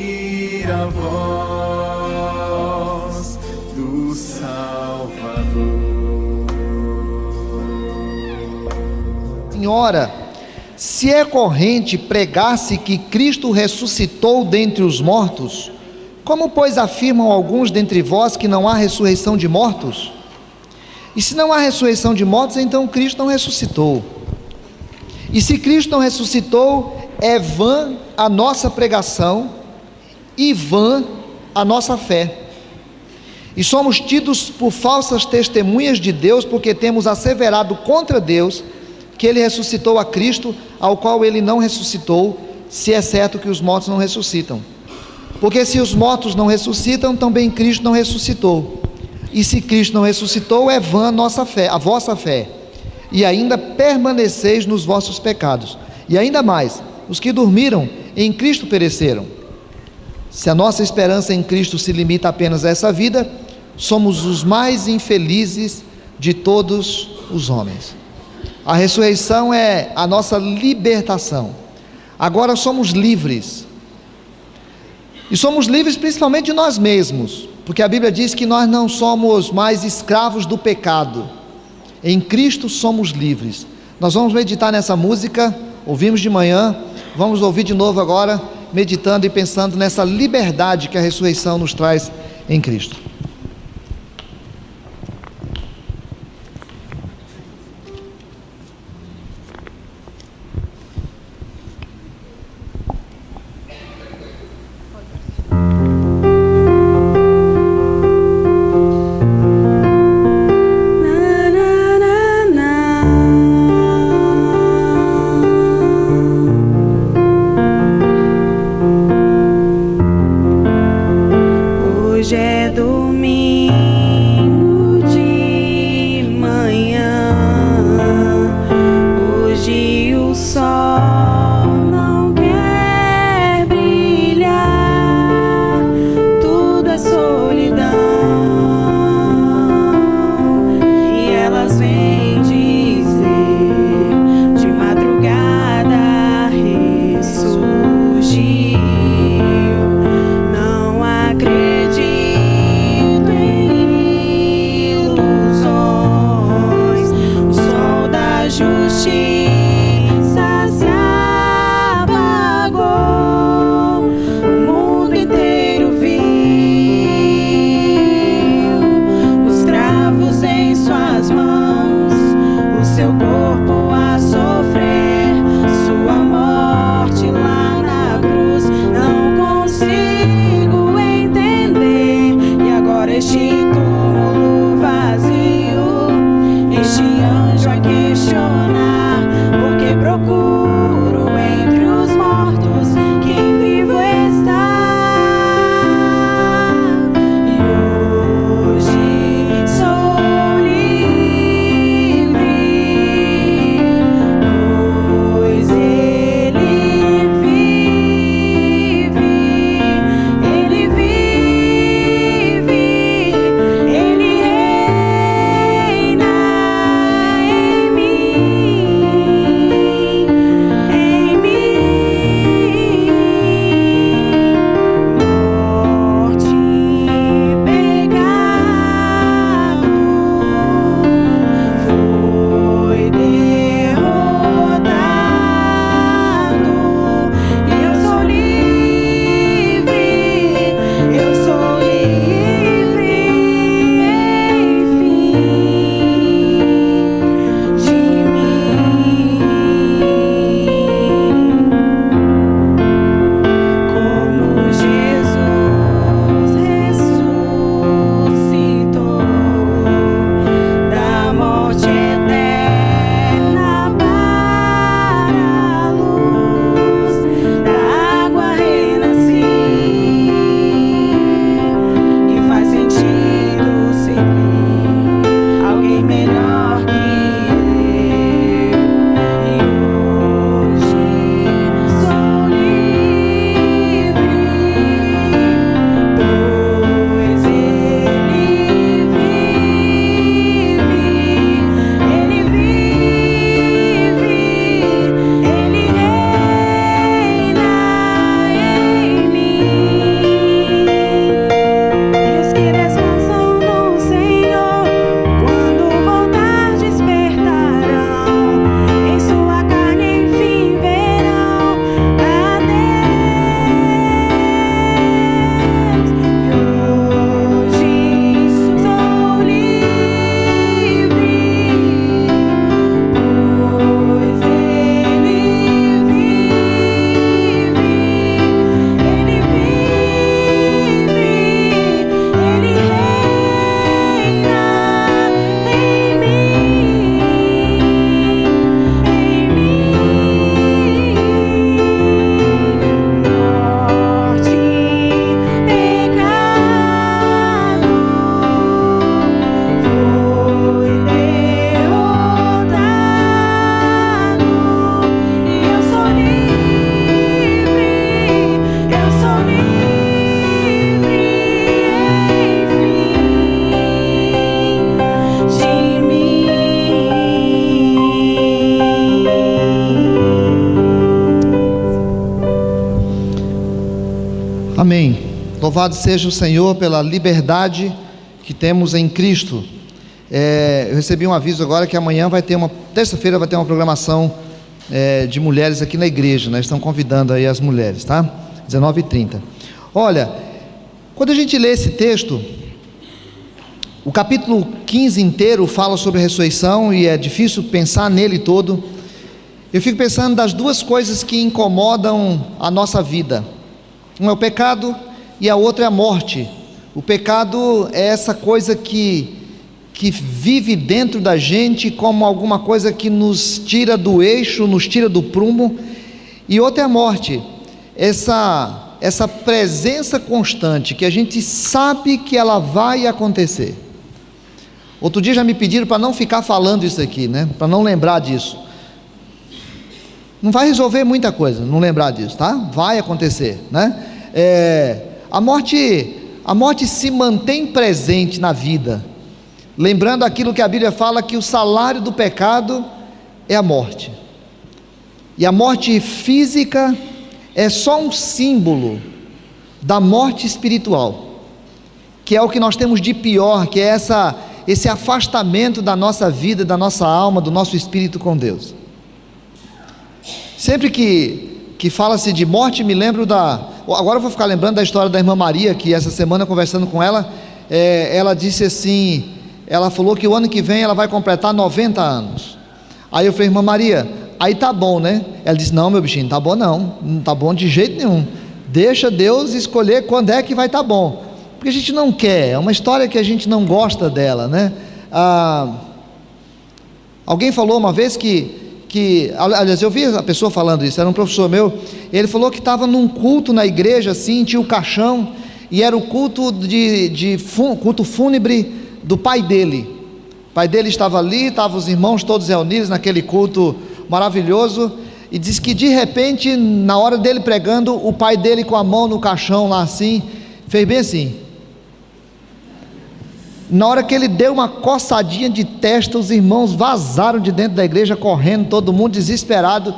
ouvir a voz do Salvador. Senhora, se é corrente pregar-se que Cristo ressuscitou dentre os mortos, como, pois, afirmam alguns dentre vós que não há ressurreição de mortos? E se não há ressurreição de mortos, então Cristo não ressuscitou. E se Cristo não ressuscitou, é vã a nossa pregação e vã a nossa fé. E somos tidos por falsas testemunhas de Deus, porque temos asseverado contra Deus que Ele ressuscitou a Cristo, ao qual Ele não ressuscitou, se é certo que os mortos não ressuscitam. Porque se os mortos não ressuscitam, também Cristo não ressuscitou. E se Cristo não ressuscitou, é vã a nossa fé, a vossa fé, e ainda permaneceis nos vossos pecados. E ainda mais, os que dormiram em Cristo pereceram. Se a nossa esperança em Cristo se limita apenas a essa vida, somos os mais infelizes de todos os homens. A ressurreição é a nossa libertação. Agora somos livres. E somos livres principalmente de nós mesmos, porque a Bíblia diz que nós não somos mais escravos do pecado. Em Cristo somos livres. Nós vamos meditar nessa música, ouvimos de manhã, vamos ouvir de novo agora, meditando e pensando nessa liberdade que a ressurreição nos traz em Cristo. Hoje é domingo de manhã, hoje o sol não quer brilhar, tudo é solidão, e elas vêm dizer de madrugada ressurgiu. Não acredito Amém. Louvado seja o Senhor pela liberdade que temos em Cristo. Eu recebi um aviso agora que amanhã terça-feira vai ter uma programação de mulheres aqui na igreja, né? Estão convidando aí as mulheres, tá? 19h30. Olha, quando a gente lê esse texto, o capítulo 15 inteiro fala sobre a ressurreição e é difícil pensar nele todo. Eu fico pensando das duas coisas que incomodam a nossa vida. Um é o pecado e a outra é a morte. O pecado é essa coisa que vive dentro da gente como alguma coisa que nos tira do eixo, nos tira do prumo. E outra é a morte, essa presença constante que a gente sabe que ela vai acontecer. Outro dia já me pediram para não ficar falando isso aqui, né? Para não lembrar disso. Não vai resolver muita coisa, não lembrar disso, tá? Vai acontecer, né? A morte se mantém presente na vida, lembrando aquilo que a Bíblia fala, que o salário do pecado é a morte. E a morte física é só um símbolo da morte espiritual, que é o que nós temos de pior, que é esse afastamento da nossa vida, da nossa alma, do nosso espírito com Deus. Sempre que fala-se de morte, me lembro agora eu vou ficar lembrando da história da irmã Maria, que essa semana conversando com ela, ela disse assim, ela falou que o ano que vem ela vai completar 90 anos. Aí eu falei, irmã Maria, aí tá bom, né? Ela disse, não, meu bichinho, tá bom não tá bom de jeito nenhum, deixa Deus escolher quando é que vai tá bom, porque a gente não quer, é uma história que a gente não gosta dela, né? Alguém falou uma vez aliás, eu vi a pessoa falando isso, era um professor meu, ele falou que estava num culto na igreja, assim, tinha o caixão, e era o culto culto fúnebre do pai dele. O pai dele estava ali, estavam os irmãos todos reunidos naquele culto maravilhoso, e diz que de repente, na hora dele pregando, o pai dele com a mão no caixão lá assim, fez bem assim. Na hora que ele deu uma coçadinha de testa, os irmãos vazaram de dentro da igreja correndo, todo mundo desesperado,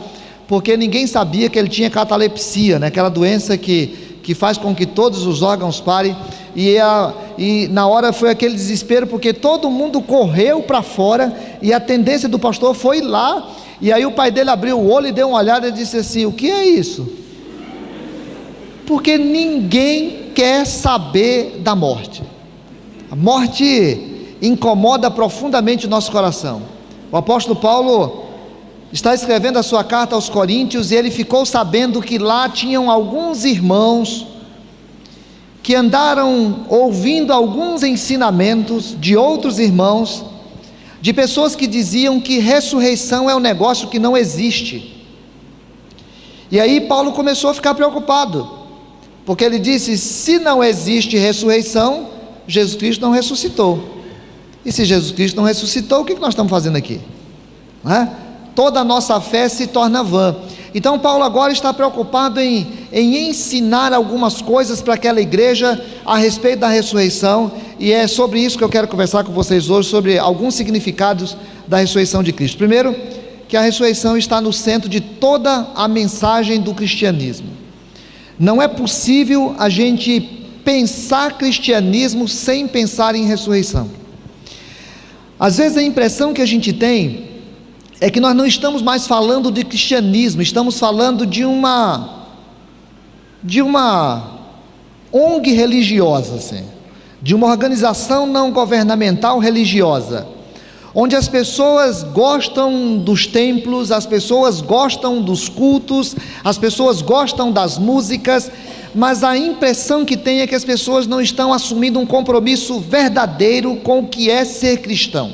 porque ninguém sabia que ele tinha catalepsia, né? Aquela doença que faz com que todos os órgãos parem, e na hora foi aquele desespero, porque todo mundo correu para fora, e a tendência do pastor foi lá, e aí o pai dele abriu o olho e deu uma olhada e disse assim, o que é isso? Porque ninguém quer saber da morte. A morte incomoda profundamente o nosso coração. O apóstolo Paulo está escrevendo a sua carta aos Coríntios, e ele ficou sabendo que lá tinham alguns irmãos que andaram ouvindo alguns ensinamentos de outros irmãos, de pessoas que diziam que ressurreição é um negócio que não existe. E aí Paulo começou a ficar preocupado, porque ele disse, se não existe ressurreição, Jesus Cristo não ressuscitou. E se Jesus Cristo não ressuscitou, o que nós estamos fazendo aqui? Toda a nossa fé se torna vã. Então Paulo agora está preocupado em ensinar algumas coisas para aquela igreja a respeito da ressurreição, e é sobre isso que eu quero conversar com vocês hoje, sobre alguns significados da ressurreição de Cristo. Primeiro, que a ressurreição está no centro de toda a mensagem do cristianismo. Não é possível a gente pensar cristianismo sem pensar em ressurreição. Às vezes a impressão que a gente tem é que nós não estamos mais falando de cristianismo, estamos falando de uma ONG religiosa, assim, de uma organização não governamental religiosa, onde as pessoas gostam dos templos, as pessoas gostam dos cultos, as pessoas gostam das músicas, mas a impressão que tem é que as pessoas não estão assumindo um compromisso verdadeiro com o que é ser cristão.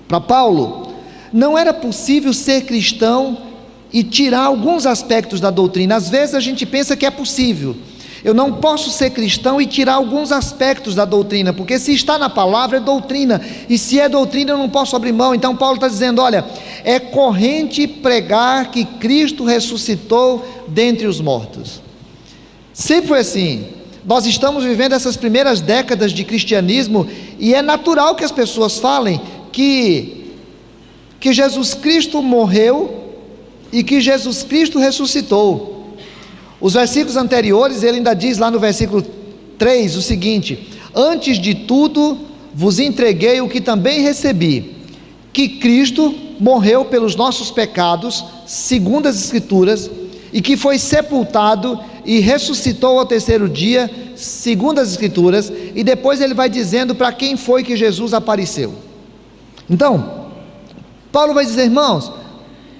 Para Paulo, não era possível ser cristão e tirar alguns aspectos da doutrina. Às vezes a gente pensa que é possível. Eu não posso ser cristão e tirar alguns aspectos da doutrina, porque se está na palavra é doutrina, e se é doutrina eu não posso abrir mão. Então Paulo está dizendo, olha, é corrente pregar que Cristo ressuscitou dentre os mortos. Sempre foi assim. Nós estamos vivendo essas primeiras décadas de cristianismo, e é natural que as pessoas falem que Jesus Cristo morreu e que Jesus Cristo ressuscitou. Os versículos anteriores, ele ainda diz lá no versículo 3 o seguinte: antes de tudo vos entreguei o que também recebi, que Cristo morreu pelos nossos pecados, segundo as Escrituras, e que foi sepultado e ressuscitou ao terceiro dia, segundo as Escrituras. E depois ele vai dizendo para quem foi que Jesus apareceu. Então, Paulo vai dizer: irmãos,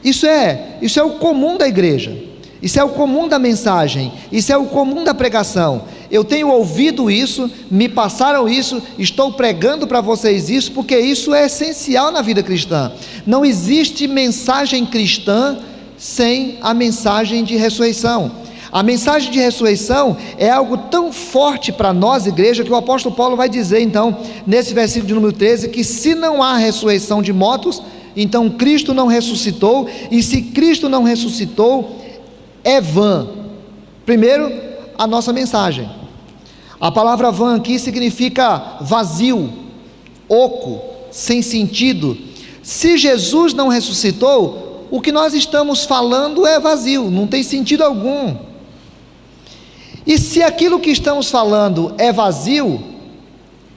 isso é o comum da igreja, isso é o comum da mensagem, isso é o comum da pregação. Eu tenho ouvido isso, me passaram isso, estou pregando para vocês isso, porque isso é essencial na vida cristã. Não existe mensagem cristã sem a mensagem de ressurreição. A mensagem de ressurreição é algo tão forte para nós, igreja, que o apóstolo Paulo vai dizer então, nesse versículo de número 13, que se não há ressurreição de mortos, então Cristo não ressuscitou, e se Cristo não ressuscitou, é vã, primeiro, a nossa mensagem. A palavra vã aqui significa vazio, oco, sem sentido. Se Jesus não ressuscitou, o que nós estamos falando é vazio, não tem sentido algum. E se aquilo que estamos falando é vazio,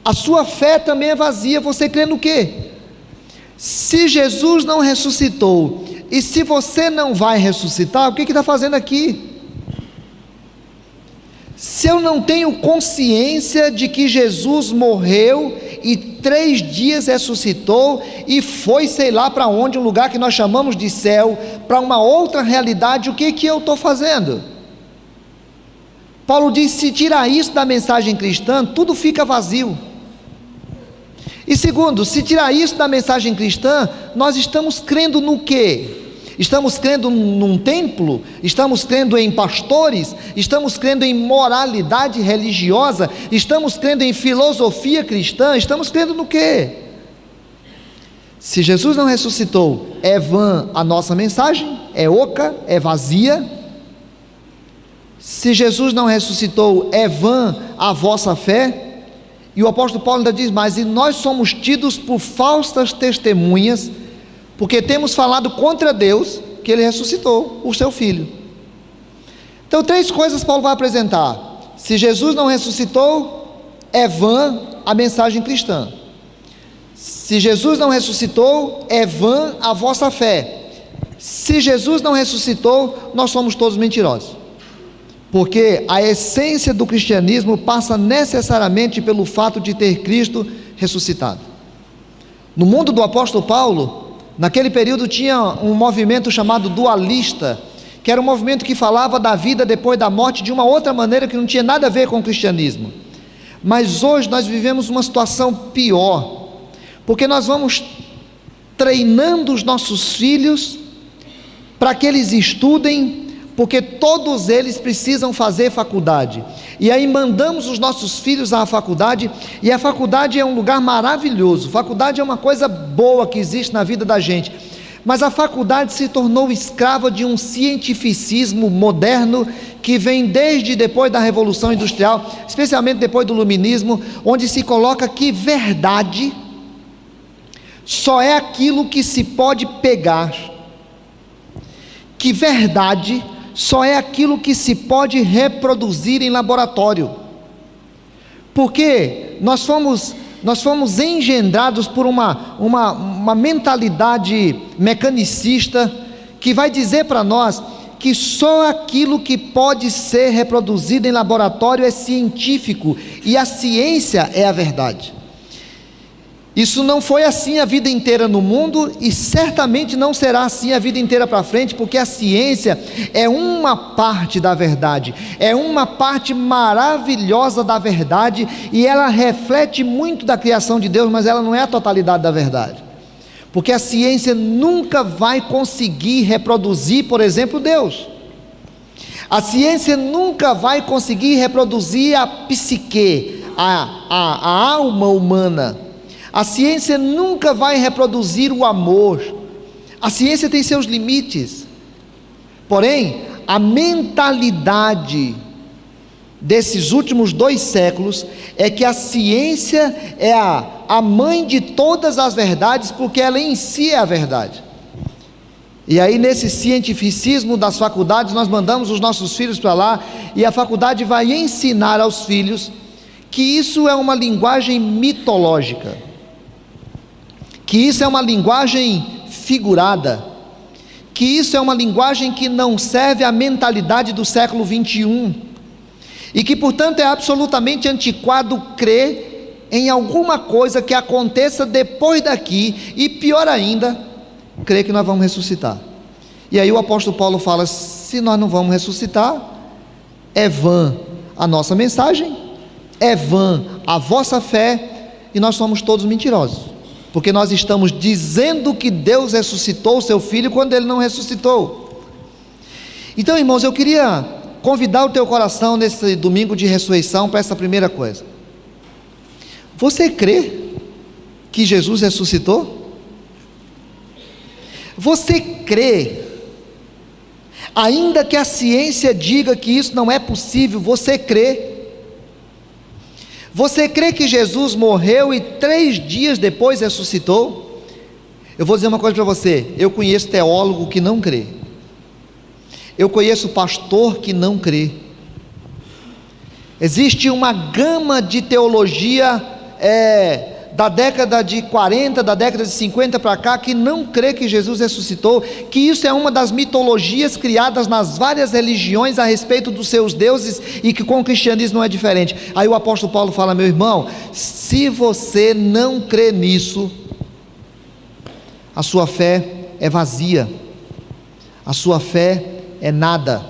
a sua fé também é vazia. Você crê no quê? Se Jesus não ressuscitou, e se você não vai ressuscitar, o que está fazendo aqui? Se eu não tenho consciência de que Jesus morreu e 3 dias ressuscitou e foi sei lá para onde, um lugar que nós chamamos de céu, para uma outra realidade, o que eu estou fazendo? Paulo diz: se tirar isso da mensagem cristã, tudo fica vazio. E segundo, se tirar isso da mensagem cristã, nós estamos crendo no quê? Estamos crendo num templo? Estamos crendo em pastores? Estamos crendo em moralidade religiosa? Estamos crendo em filosofia cristã? Estamos crendo no quê? Se Jesus não ressuscitou, é vã a nossa mensagem, é oca, é vazia. Se Jesus não ressuscitou, é vã a vossa fé. E o apóstolo Paulo ainda diz mais: e nós somos tidos por falsas testemunhas, porque temos falado contra Deus, que Ele ressuscitou o seu Filho. Então 3 coisas Paulo vai apresentar. Se Jesus não ressuscitou, é vã a mensagem cristã. Se Jesus não ressuscitou, é vã a vossa fé. Se Jesus não ressuscitou, nós somos todos mentirosos. Porque a essência do cristianismo passa necessariamente pelo fato de ter Cristo ressuscitado. No mundo do apóstolo Paulo, naquele período tinha um movimento chamado dualista, que era um movimento que falava da vida depois da morte de uma outra maneira que não tinha nada a ver com o cristianismo. Mas hoje nós vivemos uma situação pior, porque nós vamos treinando os nossos filhos para que eles estudem, porque todos eles precisam fazer faculdade, e aí mandamos os nossos filhos à faculdade, e a faculdade é um lugar maravilhoso, faculdade é uma coisa boa que existe na vida da gente, mas a faculdade se tornou escrava de um cientificismo moderno, que vem desde depois da Revolução Industrial, especialmente depois do Iluminismo, onde se coloca que verdade só é aquilo que se pode pegar, que verdade só é aquilo que se pode reproduzir em laboratório, porque nós fomos engendrados por uma mentalidade mecanicista, que vai dizer para nós que só aquilo que pode ser reproduzido em laboratório é científico, e a ciência é a verdade. Isso não foi assim a vida inteira no mundo, e certamente não será assim a vida inteira para frente, porque a ciência é uma parte da verdade, é uma parte maravilhosa da verdade, e ela reflete muito da criação de Deus, mas ela não é a totalidade da verdade, porque a ciência nunca vai conseguir reproduzir, por exemplo, Deus. A ciência nunca vai conseguir reproduzir a psique, a alma humana. A ciência nunca vai reproduzir o amor. A ciência tem seus limites. Porém, a mentalidade desses últimos 2 séculos é que a ciência é a mãe de todas as verdades, porque ela em si é a verdade. E aí, nesse cientificismo das faculdades, nós mandamos os nossos filhos para lá, e a faculdade vai ensinar aos filhos que isso é uma linguagem mitológica, que isso é uma linguagem figurada, que isso é uma linguagem que não serve à mentalidade do século 21, e que, portanto, é absolutamente antiquado crer em alguma coisa que aconteça depois daqui, e pior ainda, crer que nós vamos ressuscitar. E aí o apóstolo Paulo fala: se nós não vamos ressuscitar, é vã a nossa mensagem, é vã a vossa fé, e nós somos todos mentirosos, porque nós estamos dizendo que Deus ressuscitou o seu filho quando ele não ressuscitou. Então, irmãos, eu queria convidar o teu coração nesse domingo de ressurreição para essa primeira coisa. Você crê que Jesus ressuscitou? Você crê, ainda que a ciência diga que isso não é possível, você crê? Você crê que Jesus morreu e 3 dias depois ressuscitou? Eu vou dizer uma coisa para você: eu conheço teólogo que não crê, eu conheço pastor que não crê. Existe uma gama de teologia da década de 40, da década de 50 para cá, que não crê que Jesus ressuscitou, que isso é uma das mitologias criadas nas várias religiões a respeito dos seus deuses, e que com o cristianismo não é diferente. Aí o apóstolo Paulo fala: meu irmão, se você não crê nisso, a sua fé é vazia, a sua fé é nada,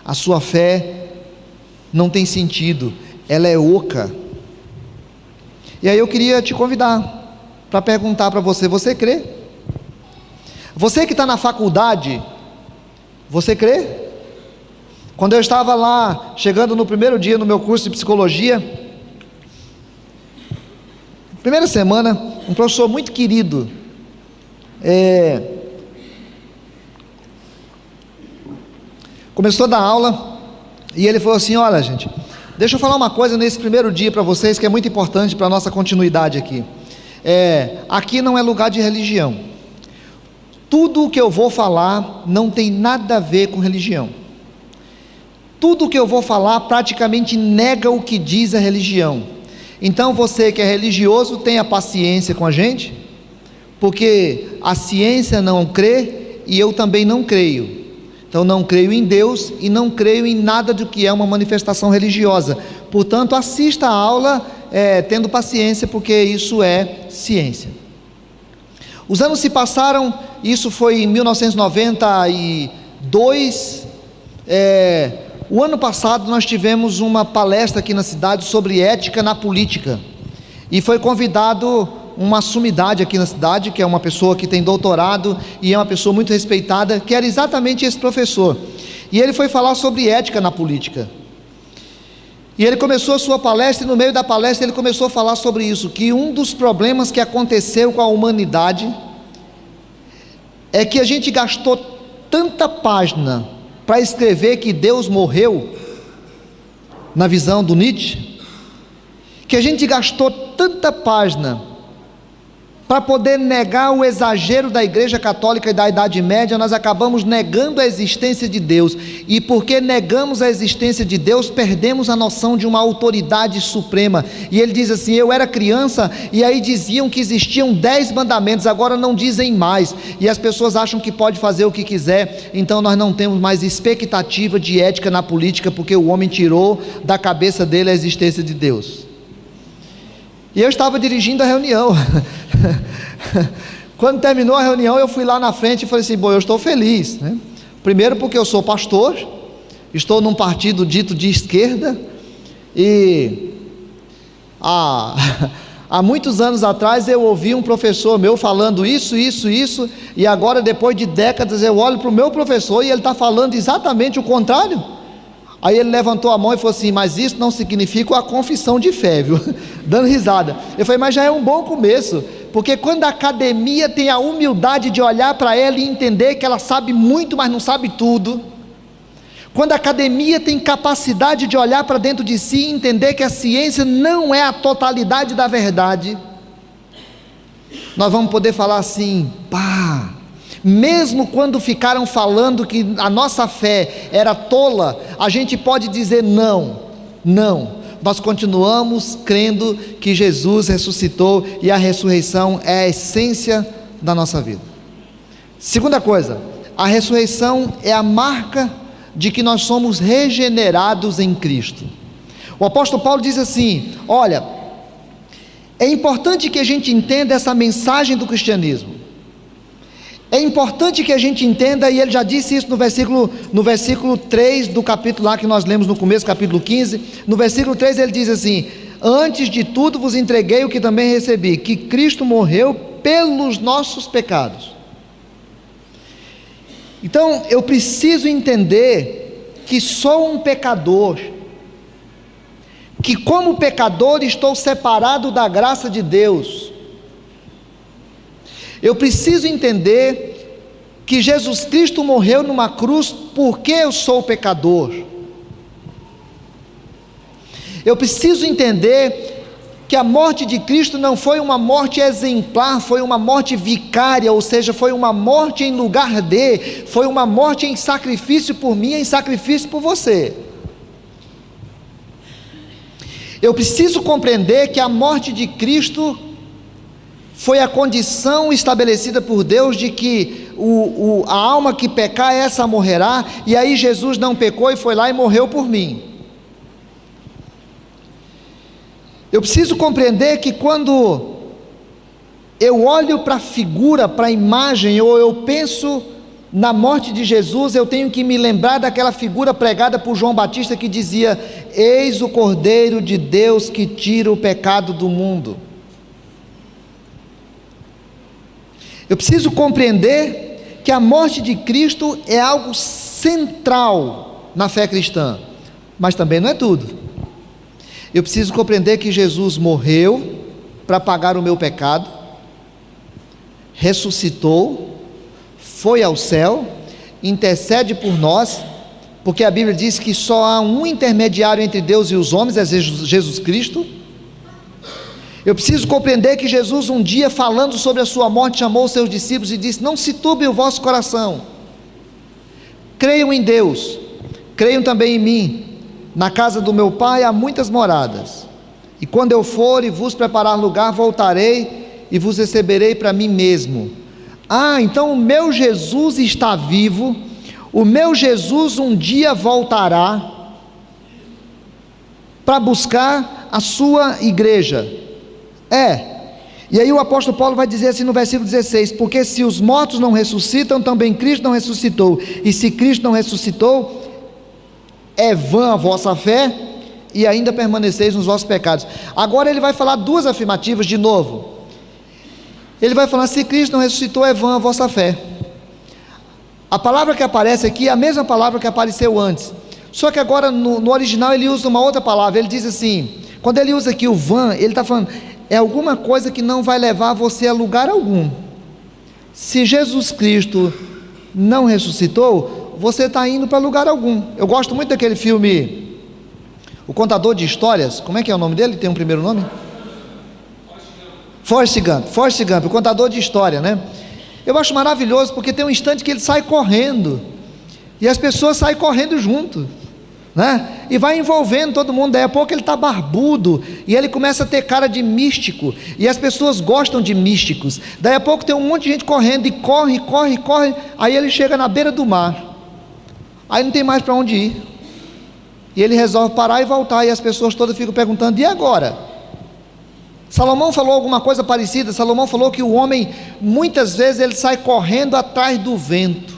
a sua fé não tem sentido, ela é oca. E aí eu queria te convidar para perguntar para você: você crê? Você que está na faculdade, você crê? Quando eu estava lá, chegando no primeiro dia no meu curso de psicologia, primeira semana, um professor muito querido, começou a dar aula, e ele falou assim: olha, gente, deixa eu falar uma coisa nesse primeiro dia para vocês, que é muito importante para a nossa continuidade aqui. Aqui não é lugar de religião. Tudo o que eu vou falar não tem nada a ver com religião. Tudo o que eu vou falar praticamente nega o que diz a religião. Então você que é religioso, tenha paciência com a gente, porque a ciência não crê e eu também não creio. Então não creio em Deus e não creio em nada do que é uma manifestação religiosa. Portanto, assista a aula tendo paciência, porque isso é ciência. Os anos se passaram, isso foi em 1992. O ano passado nós tivemos uma palestra aqui na cidade sobre ética na política, e foi convidado uma sumidade aqui na cidade, que é uma pessoa que tem doutorado e é uma pessoa muito respeitada, que era exatamente esse professor, e ele foi falar sobre ética na política, e ele começou a sua palestra, e no meio da palestra ele começou a falar sobre isso, que um dos problemas que aconteceu com a humanidade é que a gente gastou tanta página para escrever que Deus morreu, na visão do Nietzsche, que a gente gastou tanta página para poder negar o exagero da Igreja Católica e da Idade Média, nós acabamos negando a existência de Deus, e porque negamos a existência de Deus, perdemos a noção de uma autoridade suprema. E ele diz assim: eu era criança, e aí diziam que existiam 10 mandamentos, agora não dizem mais, e as pessoas acham que pode fazer o que quiser, então nós não temos mais expectativa de ética na política, porque o homem tirou da cabeça dele a existência de Deus. E eu estava dirigindo a reunião. Quando terminou a reunião, eu fui lá na frente e falei assim: bom, eu estou feliz, né? Primeiro porque eu sou pastor, estou num partido dito de esquerda, e há muitos anos atrás eu ouvi um professor meu falando isso, e agora, depois de décadas, eu olho para o meu professor e ele está falando exatamente o contrário. Aí ele levantou a mão e falou assim: mas isso não significa a confissão de fé, viu? Dando risada. Eu falei: mas já é um bom começo, porque quando a academia tem a humildade de olhar para ela e entender que ela sabe muito, mas não sabe tudo, quando a academia tem capacidade de olhar para dentro de si e entender que a ciência não é a totalidade da verdade, nós vamos poder falar assim: pá, Mesmo quando ficaram falando que a nossa fé era tola, a gente pode dizer não, nós continuamos crendo que Jesus ressuscitou e a ressurreição é a essência da nossa vida. Segunda coisa, a ressurreição é a marca de que nós somos regenerados em Cristo. O apóstolo Paulo diz assim: olha, é importante que a gente entenda essa mensagem do cristianismo. É importante que a gente entenda, e ele já disse isso no versículo 3 do capítulo lá que nós lemos no começo, capítulo 15, no versículo 3 ele diz assim: antes de tudo vos entreguei o que também recebi, que Cristo morreu pelos nossos pecados. Então eu preciso entender que sou um pecador, que como pecador estou separado da graça de Deus. Eu preciso entender que Jesus Cristo morreu numa cruz porque eu sou pecador. Eu preciso entender que a morte de Cristo não foi uma morte exemplar, foi uma morte vicária, ou seja, foi uma morte em lugar de, foi uma morte em sacrifício por mim, em sacrifício por você. Eu preciso compreender que a morte de Cristo foi a condição estabelecida por Deus de que a alma que pecar, essa morrerá, e aí Jesus não pecou e foi lá e morreu por mim. Eu preciso compreender que quando eu olho para a figura, para a imagem, ou eu penso na morte de Jesus, eu tenho que me lembrar daquela figura pregada por João Batista que dizia: eis o Cordeiro de Deus que tira o pecado do mundo. Eu preciso compreender que a morte de Cristo é algo central na fé cristã, mas também não é tudo. Eu preciso compreender que Jesus morreu para pagar o meu pecado, ressuscitou, foi ao céu, intercede por nós, porque a Bíblia diz que só há um intermediário entre Deus e os homens, é Jesus Cristo. Eu preciso compreender que Jesus um dia, falando sobre a sua morte, chamou os seus discípulos e disse: não se turbe o vosso coração, creiam em Deus, creiam também em mim. Na casa do meu Pai há muitas moradas, e quando eu for e vos preparar lugar, voltarei e vos receberei para mim mesmo. Então o meu Jesus está vivo, o meu Jesus um dia voltará para buscar a sua igreja. E aí o apóstolo Paulo vai dizer assim no versículo 16: porque se os mortos não ressuscitam, também Cristo não ressuscitou, e se Cristo não ressuscitou, é vã a vossa fé, e ainda permaneceis nos vossos pecados. Agora ele vai falar duas afirmativas de novo. Ele vai falar: se Cristo não ressuscitou, é vã a vossa fé. A palavra que aparece aqui é a mesma palavra que apareceu antes, só que agora no original ele usa uma outra palavra. Ele diz assim, quando ele usa aqui o vã, ele está falando, é alguma coisa que não vai levar você a lugar algum. Se Jesus Cristo não ressuscitou, você está indo para lugar algum. Eu gosto muito daquele filme, O Contador de Histórias. Como é que é o nome dele? Tem um primeiro nome? Forrest Gump, o contador de história, né? Eu acho maravilhoso, porque tem um instante que ele sai correndo, e as pessoas saem correndo junto, né? E vai envolvendo todo mundo. Daí a pouco ele está barbudo, e ele começa a ter cara de místico, e as pessoas gostam de místicos. Daí a pouco tem um monte de gente correndo, e corre, aí ele chega na beira do mar, aí não tem mais para onde ir, e ele resolve parar e voltar, e as pessoas todas ficam perguntando: e agora? Salomão falou alguma coisa parecida. Salomão falou que o homem, muitas vezes, ele sai correndo atrás do vento,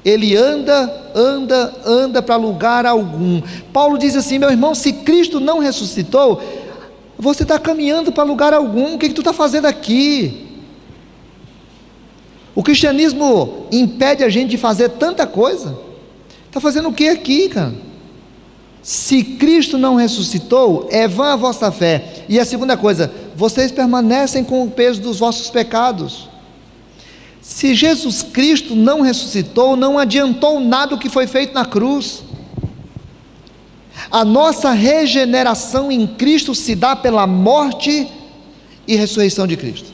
ele anda para lugar algum. Paulo diz assim: meu irmão, se Cristo não ressuscitou, você está caminhando para lugar algum. O que tu está fazendo aqui? O cristianismo impede a gente de fazer tanta coisa. Está fazendo o que aqui, cara? Se Cristo não ressuscitou, é vã a vossa fé. E a segunda coisa, vocês permanecem com o peso dos vossos pecados. Se Jesus Cristo não ressuscitou, não adiantou nada o que foi feito na cruz. A nossa regeneração em Cristo se dá pela morte e ressurreição de Cristo.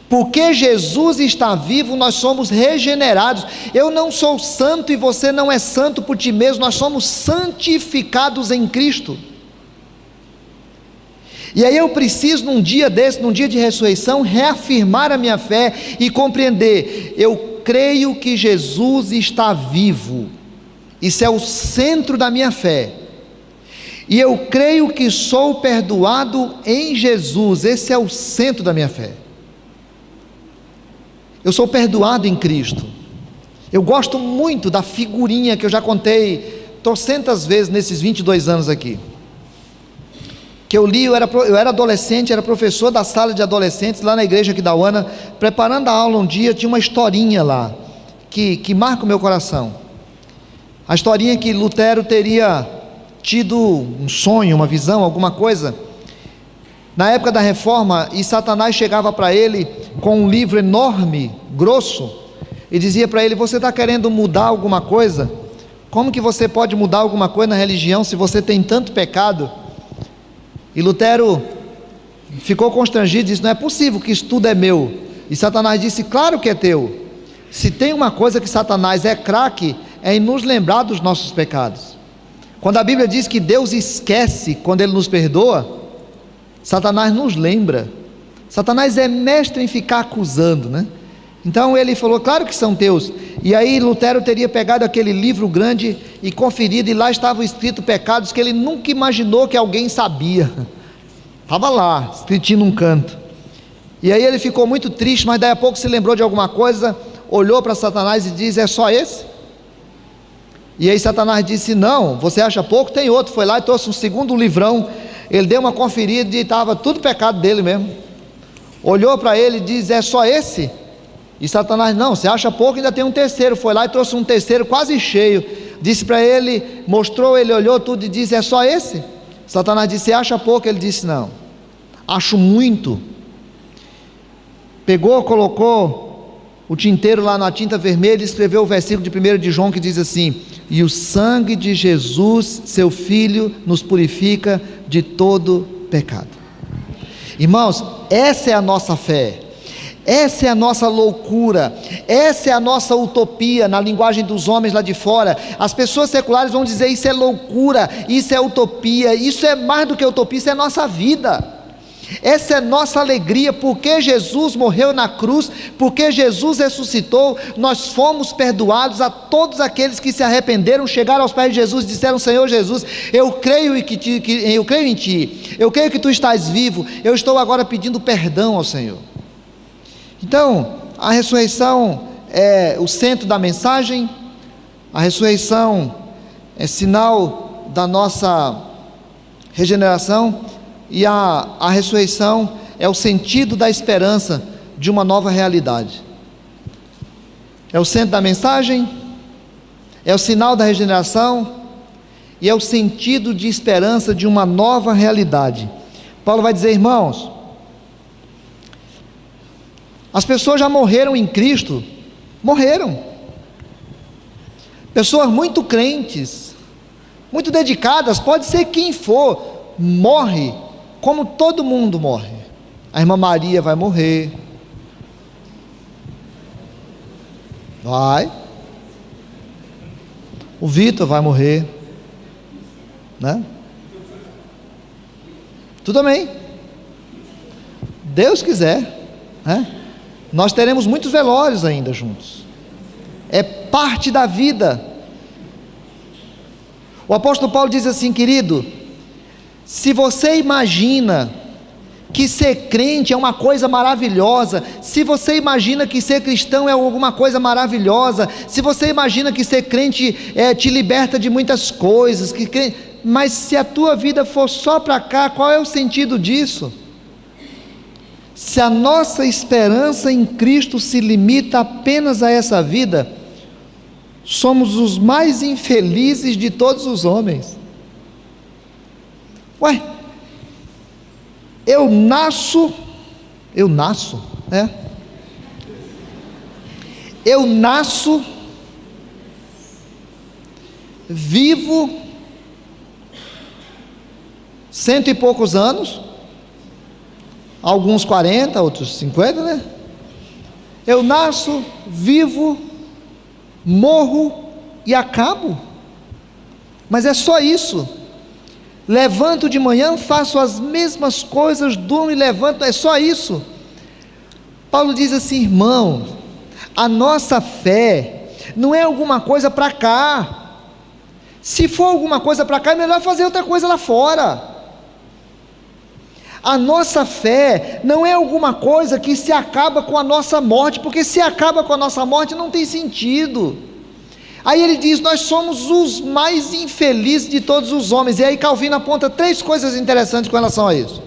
Porque Jesus está vivo, nós somos regenerados. Eu não sou santo e você não é santo por ti mesmo, nós somos santificados em Cristo. E aí eu preciso, num dia desse, num dia de ressurreição, reafirmar a minha fé e compreender: eu creio que Jesus está vivo. Isso é o centro da minha fé. E eu creio que sou perdoado em Jesus. Esse é o centro da minha fé. Eu sou perdoado em Cristo. Eu gosto muito da figurinha que eu já contei trocentas vezes nesses 22 anos aqui. Que eu li, eu era adolescente, era professor da sala de adolescentes lá na igreja aqui da UANA, preparando a aula um dia, tinha uma historinha lá, que marca o meu coração. A historinha que Lutero teria tido um sonho, uma visão, alguma coisa, na época da reforma, e Satanás chegava para ele com um livro enorme, grosso, e dizia para ele: você está querendo mudar alguma coisa? Como que você pode mudar alguma coisa na religião se você tem tanto pecado? E Lutero ficou constrangido e disse: não é possível que isso tudo é meu. E Satanás disse: claro que é teu. Se tem uma coisa que Satanás é craque, é em nos lembrar dos nossos pecados. Quando a Bíblia diz que Deus esquece quando Ele nos perdoa, Satanás nos lembra. Satanás é mestre em ficar acusando, né? Então ele falou: claro que são teus. E aí Lutero teria pegado aquele livro grande e conferido, e lá estavam escritos pecados que ele nunca imaginou que alguém sabia. Estava lá, escritinho num canto. E aí ele ficou muito triste, mas daí a pouco se lembrou de alguma coisa, olhou para Satanás e disse: é só esse? E aí Satanás disse: não, você acha pouco? Tem outro. Foi lá e trouxe um segundo livrão. Ele deu uma conferida e estava tudo pecado dele mesmo. Olhou para ele e disse: é só esse? E Satanás: não, você acha pouco, ainda tem um terceiro. Foi lá e trouxe um terceiro quase cheio. Disse para ele, mostrou, ele olhou tudo e disse: é só esse? Satanás disse: você acha pouco? Ele disse: não, acho muito. Pegou, colocou o tinteiro lá na tinta vermelha e escreveu o versículo de 1 de João, que diz assim: e o sangue de Jesus, seu Filho, nos purifica de todo pecado. Irmãos, essa é a nossa fé. Essa é a nossa loucura, essa é a nossa utopia, na linguagem dos homens lá de fora. As pessoas seculares vão dizer: isso é loucura, isso é utopia, isso é mais do que utopia, isso é nossa vida. Essa é nossa alegria, porque Jesus morreu na cruz, porque Jesus ressuscitou, nós fomos perdoados. A todos aqueles que se arrependeram, chegaram aos pés de Jesus e disseram: Senhor Jesus, eu creio em Ti, eu creio que Tu estás vivo, eu estou agora pedindo perdão ao Senhor. Então, a ressurreição é o centro da mensagem, a ressurreição é sinal da nossa regeneração, e a ressurreição é o sentido da esperança de uma nova realidade. É o centro da mensagem, é o sinal da regeneração, e é o sentido de esperança de uma nova realidade. Paulo vai dizer: irmãos, as pessoas já morreram em Cristo, morreram. Pessoas muito crentes, muito dedicadas, pode ser quem for, morre como todo mundo morre. A irmã Maria vai morrer, vai. O Vitor vai morrer, né? Tu também, Deus quiser, né? Nós teremos muitos velórios ainda juntos, é parte da vida. O apóstolo Paulo diz assim: querido, se você imagina que ser crente é uma coisa maravilhosa, se você imagina que ser cristão é alguma coisa maravilhosa, se você imagina que ser crente te liberta de muitas coisas, mas se a tua vida for só para cá, qual é o sentido disso? Se a nossa esperança em Cristo se limita apenas a essa vida, somos os mais infelizes de todos os homens. Ué, eu nasço, né? Eu nasço, vivo, 100 e poucos anos, alguns 40, outros 50, né? Eu nasço, vivo, morro e acabo. Mas é só isso. Levanto de manhã, faço as mesmas coisas, durmo e levanto, é só isso. Paulo diz assim: irmão, a nossa fé não é alguma coisa para cá. Se for alguma coisa para cá, é melhor fazer outra coisa lá fora. A nossa fé não é alguma coisa que se acaba com a nossa morte, porque se acaba com a nossa morte não tem sentido. Aí ele diz: nós somos os mais infelizes de todos os homens. E aí Calvino aponta 3 coisas interessantes com relação a isso.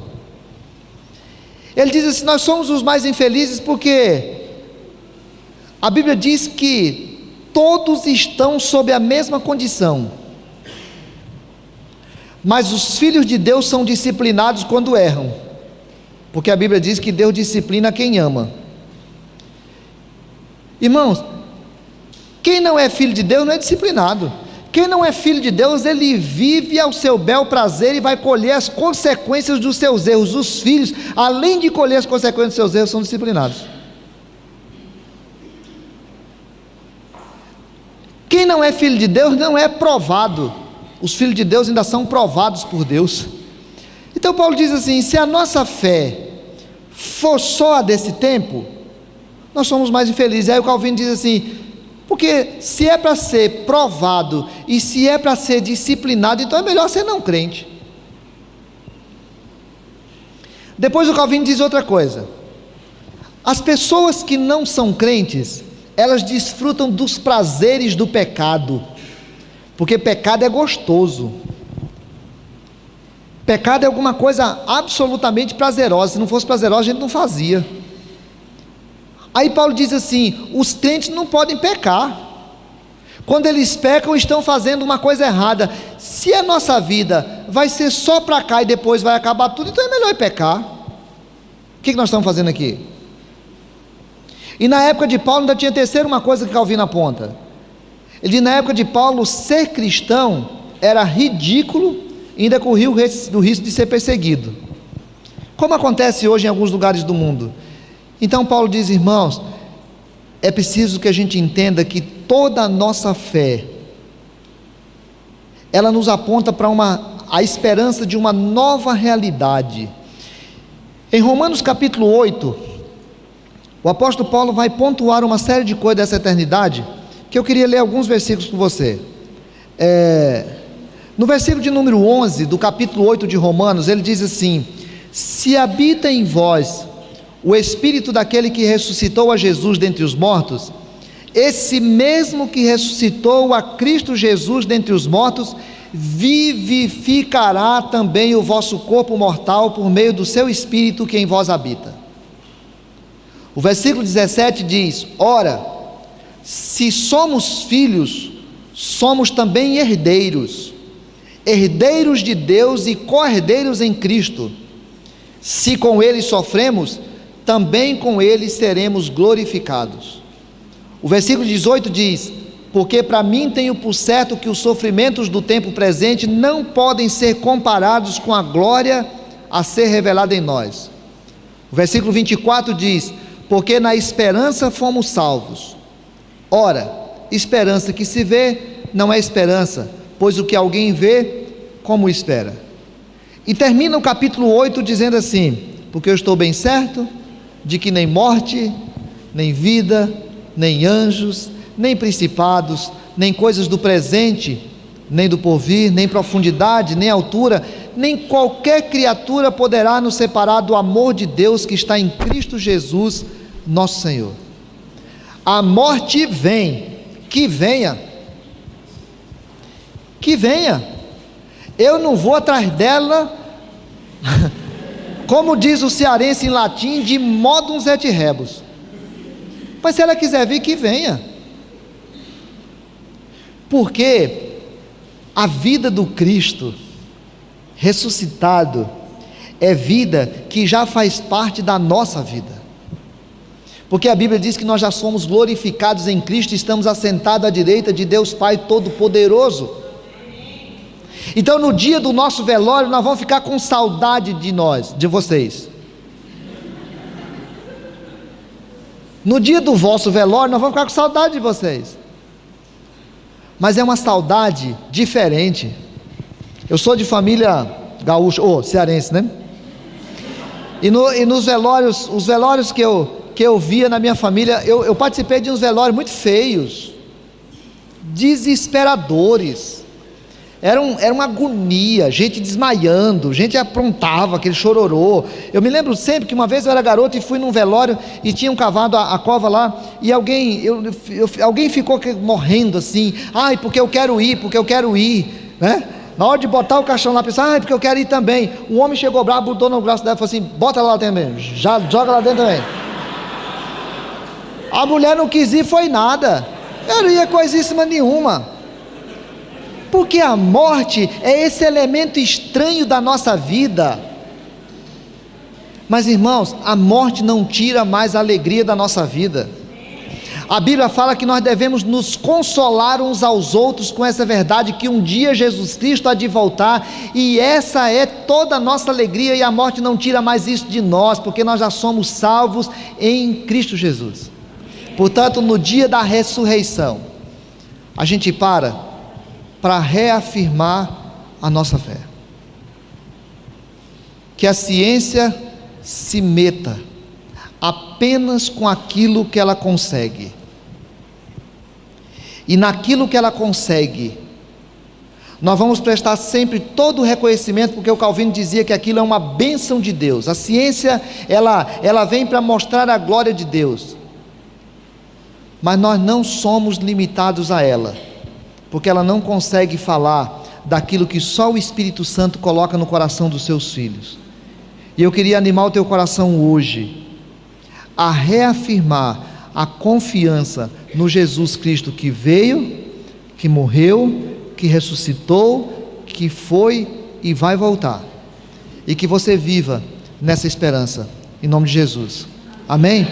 Ele diz assim: nós somos os mais infelizes porque a Bíblia diz que todos estão sob a mesma condição, mas os filhos de Deus são disciplinados quando erram, porque a Bíblia diz que Deus disciplina quem ama. Irmãos, quem não é filho de Deus não é disciplinado. Quem não é filho de Deus, ele vive ao seu bel prazer e vai colher as consequências dos seus erros. Os filhos, além de colher as consequências dos seus erros, são disciplinados. Quem não é filho de Deus não é provado. Os filhos de Deus ainda são provados por Deus. Então Paulo diz assim: se a nossa fé for só a desse tempo, nós somos mais infelizes. Aí o Calvino diz assim: porque se é para ser provado e se é para ser disciplinado, então é melhor ser não crente. Depois o Calvino diz outra coisa: as pessoas que não são crentes, elas desfrutam dos prazeres do pecado, porque pecado é gostoso. Pecado é alguma coisa absolutamente prazerosa. Se não fosse prazerosa, a gente não fazia. Aí Paulo diz assim: os crentes não podem pecar. Quando eles pecam, estão fazendo uma coisa errada. Se a nossa vida vai ser só para cá e depois vai acabar tudo, então é melhor pecar. O que nós estamos fazendo aqui? E na época de Paulo ainda tinha uma coisa que Calvino aponta. Ele diz: na época de Paulo, ser cristão era ridículo e ainda corria o risco de ser perseguido, como acontece hoje em alguns lugares do mundo. Então Paulo diz: irmãos, é preciso que a gente entenda que toda a nossa fé, ela nos aponta para a esperança de uma nova realidade. Em Romanos capítulo 8, o apóstolo Paulo vai pontuar uma série de coisas dessa eternidade, que eu queria ler alguns versículos com você. No versículo de número 11, do capítulo 8 de Romanos, ele diz assim: se habita em vós o Espírito daquele que ressuscitou a Jesus dentre os mortos, esse mesmo que ressuscitou a Cristo Jesus dentre os mortos, vivificará também o vosso corpo mortal por meio do seu Espírito que em vós habita. O versículo 17 diz: ora, se somos filhos, somos também herdeiros, herdeiros de Deus e co-herdeiros em Cristo. Se com ele sofremos, também com ele seremos glorificados. O versículo 18 diz: porque para mim tenho por certo que os sofrimentos do tempo presente não podem ser comparados com a glória a ser revelada em nós. O versículo 24 diz: porque na esperança fomos salvos. Ora, esperança que se vê não é esperança, pois o que alguém vê, como espera? E termina o capítulo 8 dizendo assim: porque eu estou bem certo de que nem morte, nem vida, nem anjos, nem principados, nem coisas do presente, nem do porvir, nem profundidade, nem altura, nem qualquer criatura poderá nos separar do amor de Deus que está em Cristo Jesus, nosso Senhor. A morte vem, que venha, eu não vou atrás dela, como diz o cearense em latim, de modum et rebus. Mas se ela quiser vir, que venha, porque a vida do Cristo ressuscitado é vida que já faz parte da nossa vida, porque a Bíblia diz que nós já somos glorificados em Cristo, estamos assentados à direita de Deus Pai Todo-Poderoso. Então no dia do nosso velório nós vamos ficar com saudade de vocês. No dia do vosso velório, nós vamos ficar com saudade de vocês. Mas é uma saudade diferente. Eu sou de família gaúcha, cearense, né? E nos velórios, os velórios que eu via na minha família, eu participei de uns velórios muito feios, desesperadores. Era uma agonia, gente desmaiando, gente aprontava aquele chororô. Eu me lembro sempre que uma vez eu era garoto e fui num velório e tinham cavado a cova lá, e alguém ficou morrendo assim, porque eu quero ir, né? Na hora de botar o caixão lá, pensava, porque eu quero ir também. Um homem chegou bravo, botou no braço dela e falou assim: bota lá também, já joga lá dentro também. A mulher não quis ir, foi nada, eu não ia coisíssima nenhuma. Porque a morte é esse elemento estranho da nossa vida. Mas irmãos, a morte não tira mais a alegria da nossa vida. A Bíblia fala que nós devemos nos consolar uns aos outros com essa verdade, que um dia Jesus Cristo há de voltar, e essa é toda a nossa alegria, e a morte não tira mais isso de nós, porque nós já somos salvos em Cristo Jesus. Portanto, no dia da ressurreição, a gente para reafirmar a nossa fé. Que a ciência se meta apenas com aquilo que ela consegue, e naquilo que ela consegue, nós vamos prestar sempre todo o reconhecimento, porque o Calvino dizia que aquilo é uma bênção de Deus. A ciência, ela vem para mostrar a glória de Deus, mas nós não somos limitados a ela, porque ela não consegue falar daquilo que só o Espírito Santo coloca no coração dos seus filhos. E eu queria animar o teu coração hoje a reafirmar a confiança no Jesus Cristo que veio, que morreu, que ressuscitou, que foi e vai voltar, e que você viva nessa esperança, em nome de Jesus, amém?